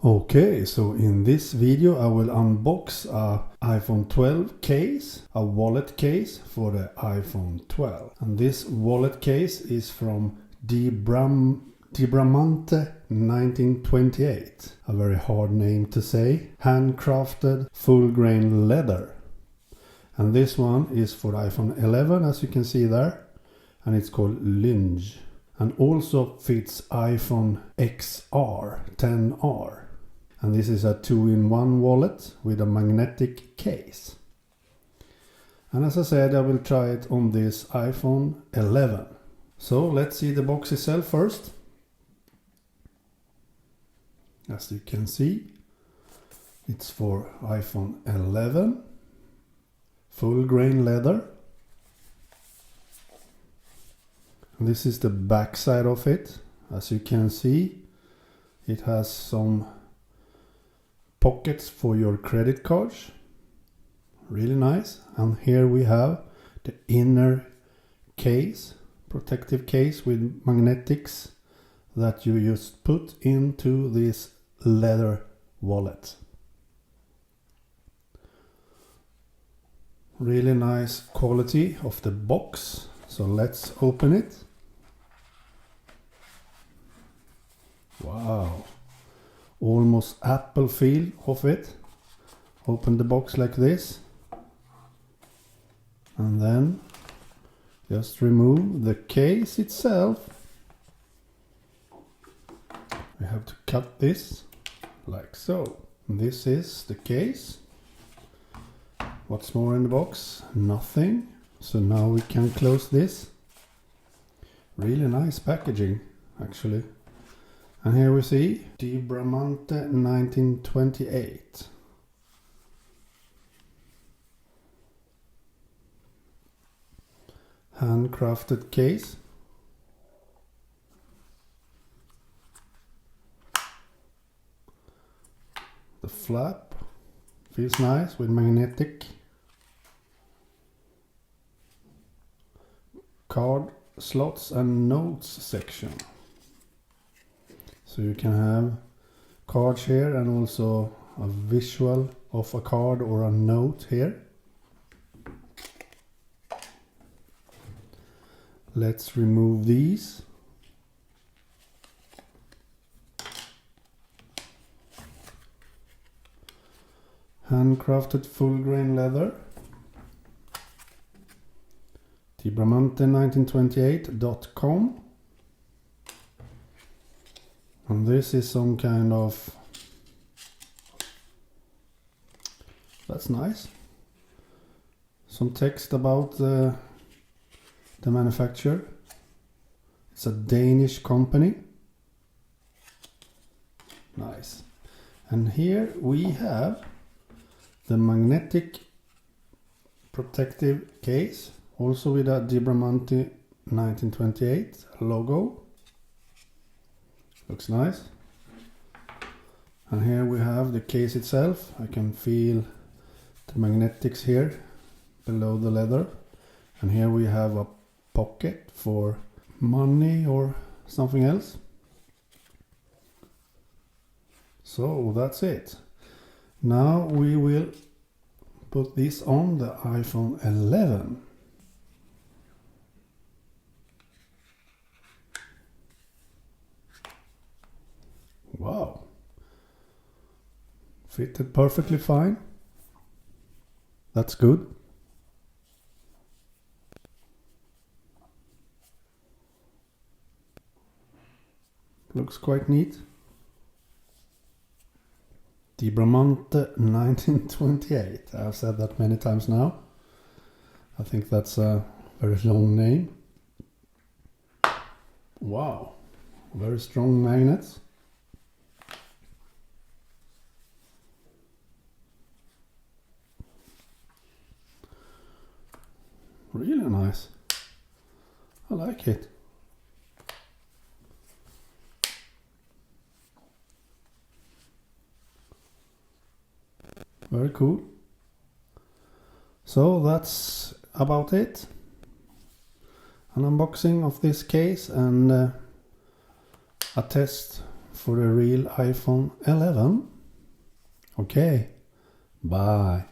Okay, so in this video I will unbox a iPhone 12 case, a wallet case for the iPhone 12. And this wallet case is from dbramante1928. A very hard name to say. Handcrafted full grain leather. And this one is for iPhone 11, as you can see there. And it's called Lynge. And also fits iPhone XR 10R. And this is a 2-in-1 wallet with a magnetic case. And as I said, I will try it on this iPhone 11. So let's see the box itself first. As you can see, it's for iPhone 11. Full grain leather. And this is the back side of it. As you can see, it has some pockets for your credit cards. Really nice. And here we have the inner case, protective case with magnetics that you just put into this leather wallet. Really nice quality of the box. So let's open it. Wow. Almost Apple feel of it. Open the box like this. And then just remove the case itself. We have to cut this like so. This is the case. What's more in the box? Nothing. So now we can close this. Really nice packaging, actually. And here we see dbramante1928. Handcrafted case. The flap feels nice with magnetic. Card slots and notes section. So you can have cards here and also a visual of a card or a note here. Let's remove these. Handcrafted full grain leather. dbramante1928.com. And this is some kind of, that's nice, some text about the manufacturer. It's a Danish company. Nice. And here we have the magnetic protective case, also with a dbramante1928 logo. Looks nice. And here we have the case itself. I can feel the magnetics here below the leather. And here we have a pocket for money or something else. So that's it. Now we will put this on the iPhone 11. Wow, fitted perfectly fine. That's good. Looks quite neat. dbramante1928. I've said that many times now. I think that's a very long name. Wow, very strong magnets. Really nice. I like it. Very cool. So that's about it. An unboxing of this case and a test for a real iPhone 11. Okay, bye.